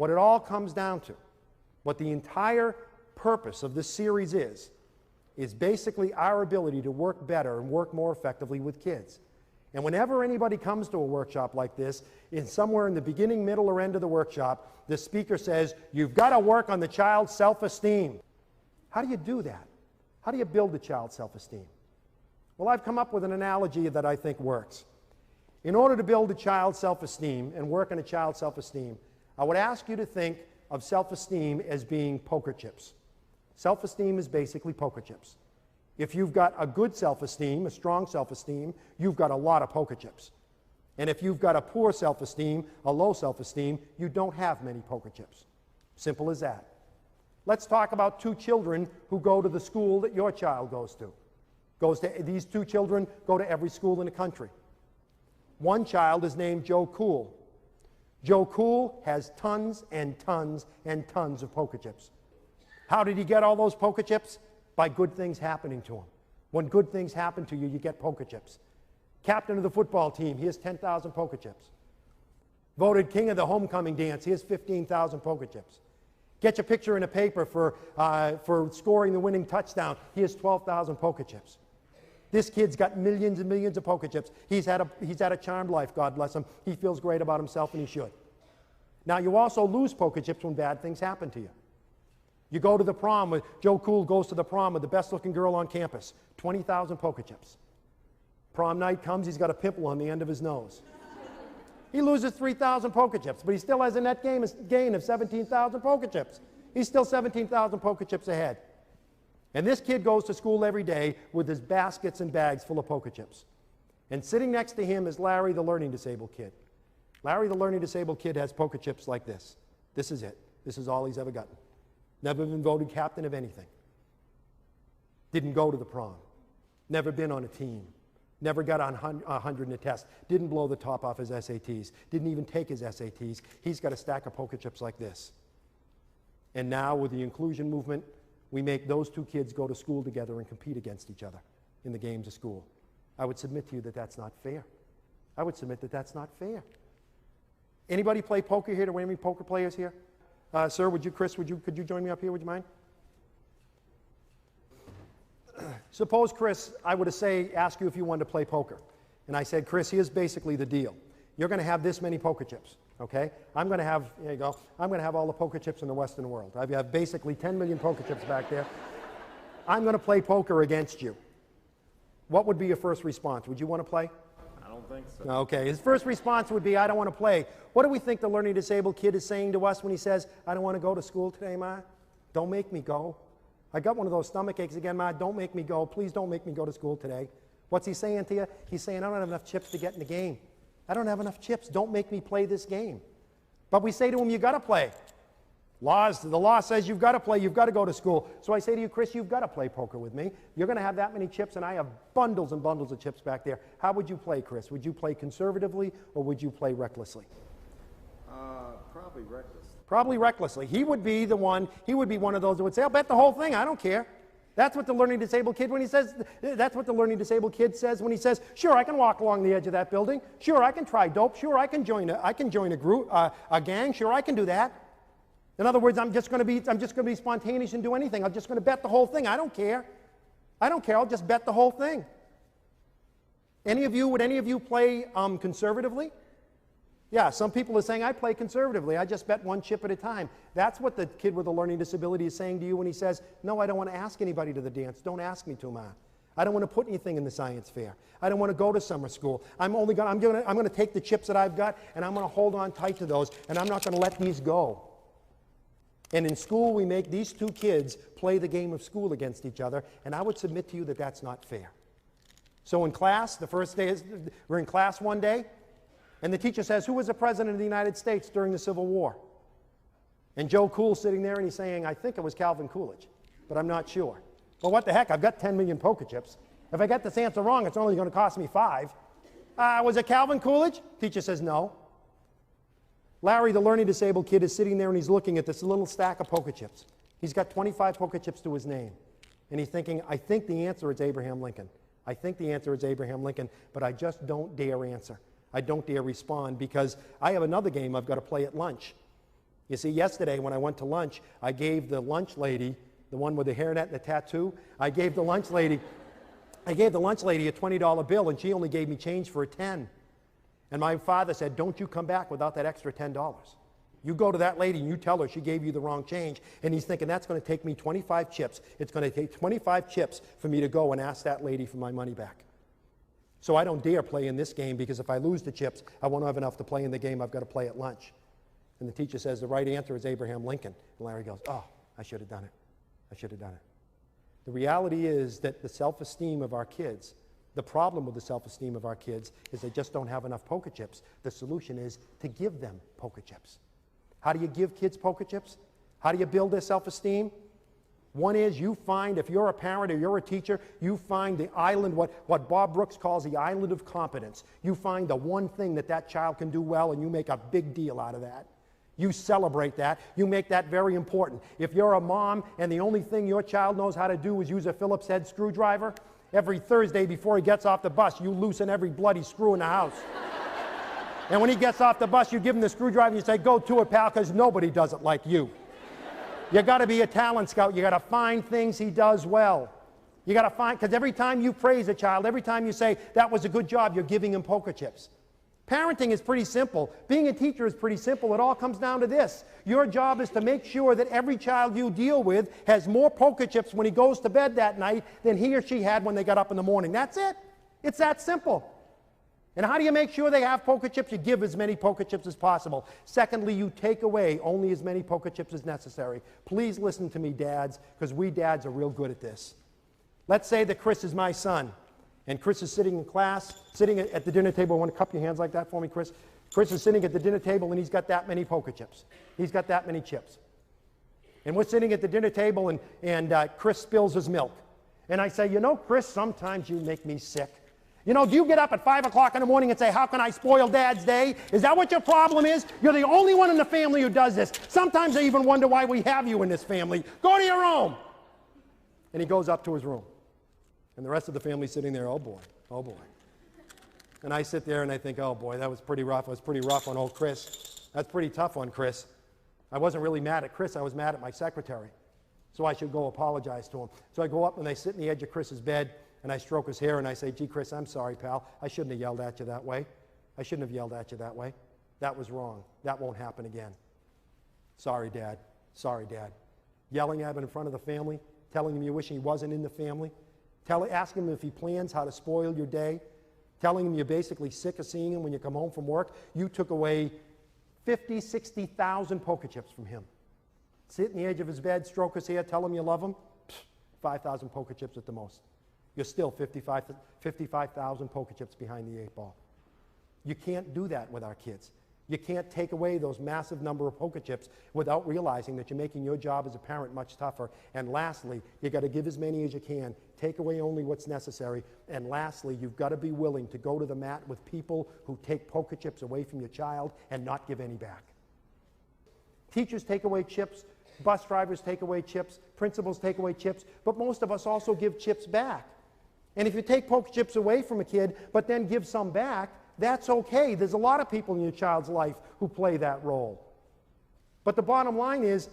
what it all comes down to, what the entire purpose of this series is basically our ability to work better and work more effectively with kids. And whenever anybody comes to a workshop like this, somewhere in the beginning, middle, or end of the workshop, the speaker says, you've got to work on the child's self-esteem. How do you do that? How do you build the child's self-esteem? Well, I've come up with an analogy that I think works. In order to build a child's self-esteem and work on a child's self-esteem, I would ask you to think of self-esteem as being poker chips. Self-esteem is basically poker chips. If you've got a good self-esteem, a strong self-esteem, you've got a lot of poker chips. And if you've got a poor self-esteem, a low self-esteem, you don't have many poker chips. Simple as that. Let's talk about two children who go to the school that your child goes to. These two children go to every school in the country. One child is named Joe Cool. Joe Cool has tons and tons and tons of poker chips. How did he get all those poker chips? By good things happening to him. When good things happen to you, you get poker chips. Captain of the football team, he has 10,000 poker chips. Voted king of the homecoming dance, he has 15,000 poker chips. Get your picture in a paper for scoring the winning touchdown, he has 12,000 poker chips. This kid's got millions and millions of poker chips. He's had a charmed life, God bless him. He feels great about himself, and he should. Now, you also lose poker chips when bad things happen to you. You go to the prom, Joe Cool goes to the prom with the best-looking girl on campus, 20,000 poker chips. Prom night comes, he's got a pimple on the end of his nose. He loses 3,000 poker chips, but he still has a net gain of 17,000 poker chips. He's still 17,000 poker chips ahead. And this kid goes to school every day with his baskets and bags full of poker chips. And sitting next to him is Larry, the learning disabled kid. Larry, the learning disabled kid, has poker chips like this. This is it. This is all he's ever gotten. Never been voted captain of anything. Didn't go to the prom. Never been on a team. Never got on 100 in a test. Didn't blow the top off his SATs. Didn't even take his SATs. He's got a stack of poker chips like this. And now with the inclusion movement, we make those two kids go to school together and compete against each other in the games of school. I would submit to you that that's not fair. I would submit that that's not fair. Anybody play poker here? Do we have any poker players here? Sir, Chris, could you join me up here? Would you mind? Suppose, Chris, I were to ask you if you wanted to play poker. And I said, Chris, here's basically the deal. You're going to have this many poker chips, okay? I'm going to have, here you go, I'm going to have all the poker chips in the Western world. I have basically 10 million poker chips back there. I'm going to play poker against you. What would be your first response? Would you want to play? I don't think so. Okay, his first response would be, I don't want to play. What do we think the learning disabled kid is saying to us when he says, I don't want to go to school today, Ma? Don't make me go. I got one of those stomach aches again, Ma. Don't make me go. Please don't make me go to school today. What's he saying to you? He's saying, I don't have enough chips to get in the game. I don't have enough chips. Don't make me play this game. But we say to him, you got to play. The law says you've got to play. You've got to go to school. So I say to you, Chris, you've got to play poker with me. You're going to have that many chips, and I have bundles and bundles of chips back there. How would you play, Chris? Would you play conservatively, or would you play recklessly? Probably reckless. Probably recklessly. He would be one of those that would say, I'll bet the whole thing. I don't care. That's what the learning disabled kid that's what the learning disabled kid says when he says, sure, I can walk along the edge of that building. Sure, I can try dope. Sure, I can join a group, a gang. Sure, I can do that. In other words, I'm just going to be spontaneous and do anything. I'm just going to bet the whole thing. I don't care. I'll just bet the whole thing. Would any of you play conservatively? Yeah, some people are saying, I play conservatively. I just bet one chip at a time. That's what the kid with a learning disability is saying to you when he says, no, I don't want to ask anybody to the dance. Don't ask me to, Ma. I don't want to put anything in the science fair. I don't want to go to summer school. I'm going to take the chips that I've got, and I'm going to hold on tight to those, and I'm not going to let these go. And in school, we make these two kids play the game of school against each other, and I would submit to you that that's not fair. So in class, the first day, we're in class one day, and the teacher says, who was the president of the United States during the Civil War? And Joe Cool's sitting there, and he's saying, I think it was Calvin Coolidge, but I'm not sure. Well, what the heck? I've got 10 million poker chips. If I get this answer wrong, it's only going to cost me 5. Was it Calvin Coolidge? Teacher says, no. Larry, the learning disabled kid, is sitting there, and he's looking at this little stack of poker chips. He's got 25 poker chips to his name. And he's thinking, I think the answer is Abraham Lincoln. I think the answer is Abraham Lincoln, but I just don't dare answer. I don't dare respond because I have another game I've got to play at lunch. You see, yesterday when I went to lunch, I gave the lunch lady, the one with the hairnet and the tattoo, I gave the lunch lady a $20 bill, and she only gave me change for a 10. And my father said, don't you come back without that extra $10. You go to that lady and you tell her she gave you the wrong change. And he's thinking, that's going to take me 25 chips. It's going to take 25 chips for me to go and ask that lady for my money back. So I don't dare play in this game, because if I lose the chips, I won't have enough to play in the game I've got to play at lunch. And the teacher says, the right answer is Abraham Lincoln. And Larry goes, oh, I should have done it. I should have done it. The reality is that the self-esteem of our kids, the problem with the self-esteem of our kids is they just don't have enough poker chips. The solution is to give them poker chips. How do you give kids poker chips? How do you build their self-esteem? One is, you find, if you're a parent or you're a teacher, you find the island, what Bob Brooks calls the island of competence. You find the one thing that child can do well, and you make a big deal out of that. You celebrate that. You make that very important. If you're a mom and the only thing your child knows how to do is use a Phillips head screwdriver, every Thursday before he gets off the bus, you loosen every bloody screw in the house. And when he gets off the bus, you give him the screwdriver and you say, go to it, pal, because nobody does it like you. You got to be a talent scout. You got to find things he does well. You got to find, because every time you praise a child, every time you say, that was a good job, you're giving him poker chips. Parenting is pretty simple. Being a teacher is pretty simple. It all comes down to this. Your job is to make sure that every child you deal with has more poker chips when he goes to bed that night than he or she had when they got up in the morning. That's it. It's that simple. And how do you make sure they have poker chips? You give as many poker chips as possible. Secondly, you take away only as many poker chips as necessary. Please listen to me, dads, because we dads are real good at this. Let's say that Chris is my son. And Chris is sitting in class, sitting at the dinner table. I want to cup your hands like that for me, Chris. Chris is sitting at the dinner table, and he's got that many poker chips. He's got that many chips. And we're sitting at the dinner table, and Chris spills his milk. And I say, you know, Chris, sometimes you make me sick. You know, do you get up at 5 o'clock in the morning and say, how can I spoil Dad's day? Is that what your problem is? You're the only one in the family who does this. Sometimes I even wonder why we have you in this family. Go to your room. And he goes up to his room. And the rest of the family's sitting there, oh boy, oh boy. And I sit there and I think, oh boy, that was pretty rough. It was pretty rough on old Chris. That's pretty tough on Chris. I wasn't really mad at Chris. I was mad at my secretary. So I should go apologize to him. So I go up and I sit in the edge of Chris's bed and I stroke his hair and I say, gee, Chris, I'm sorry, pal. I shouldn't have yelled at you that way. I shouldn't have yelled at you that way. That was wrong. That won't happen again. Sorry, Dad. Sorry, Dad. Yelling at him in front of the family, telling him you wish he wasn't in the family. Asking him if he plans how to spoil your day, telling him you're basically sick of seeing him when you come home from work. You took away 50, 60,000 poker chips from him. Sit in the edge of his bed, stroke his hair, tell him you love him. 5,000 poker chips at the most. You're still 55,000 poker chips behind the 8 ball. You can't do that with our kids. You can't take away those massive number of poker chips without realizing that you're making your job as a parent much tougher. And lastly, you got to give as many as you can. Take away only what's necessary. And lastly, you've got to be willing to go to the mat with people who take poker chips away from your child and not give any back. Teachers take away chips. Bus drivers take away chips. Principals take away chips. But most of us also give chips back. And if you take poker chips away from a kid, but then give some back, that's okay. There's a lot of people in your child's life who play that role. But the bottom line is,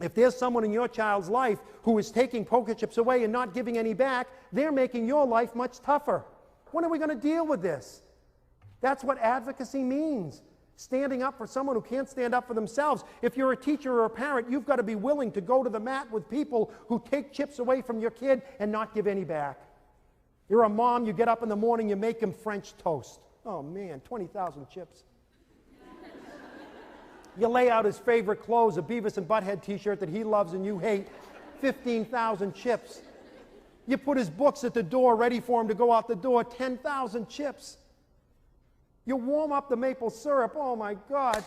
if there's someone in your child's life who is taking poker chips away and not giving any back, they're making your life much tougher. When are we going to deal with this? That's what advocacy means. Standing up for someone who can't stand up for themselves. If you're a teacher or a parent, you've got to be willing to go to the mat with people who take chips away from your kid and not give any back. You're a mom, you get up in the morning, you make him French toast. Oh man, 20,000 chips. You lay out his favorite clothes, a Beavis and Butthead t-shirt that he loves and you hate, 15,000 chips. You put his books at the door ready for him to go out the door, 10,000 chips. You warm up the maple syrup, oh my God.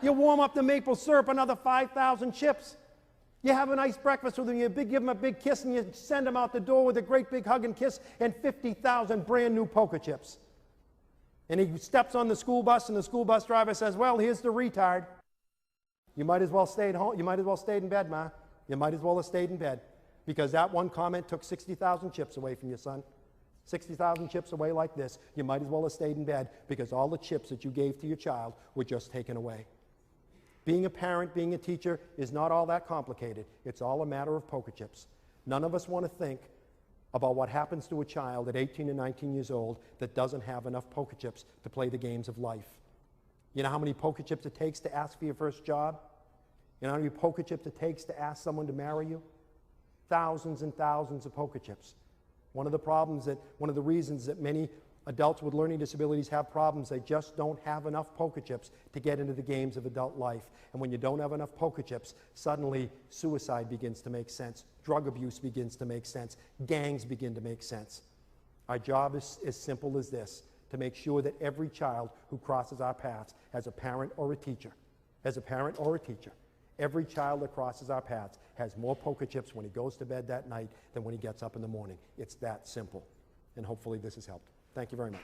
You warm up the maple syrup, another 5,000 chips. You have a nice breakfast with him, you give him a big kiss, and you send him out the door with a great big hug and kiss, and 50,000 brand new poker chips. And he steps on the school bus, and the school bus driver says, well, here's the retard. You might as well stay at home. You might as well stay in bed, Ma. You might as well have stayed in bed. Because that one comment took 60,000 chips away from your son. 60,000 chips away like this. You might as well have stayed in bed because all the chips that you gave to your child were just taken away. Being a parent, being a teacher is not all that complicated. It's all a matter of poker chips. None of us want to think about what happens to a child at 18 and 19 years old that doesn't have enough poker chips to play the games of life. You know how many poker chips it takes to ask for your first job? You know how many poker chips it takes to ask someone to marry you? Thousands and thousands of poker chips. One of the reasons that many adults with learning disabilities have problems, they just don't have enough poker chips to get into the games of adult life. And when you don't have enough poker chips, suddenly suicide begins to make sense, drug abuse begins to make sense, gangs begin to make sense. Our job is as simple as this, to make sure that every child who crosses our paths has a parent or a teacher, every child that crosses our paths has more poker chips when he goes to bed that night than when he gets up in the morning. It's that simple. And hopefully this has helped. Thank you very much.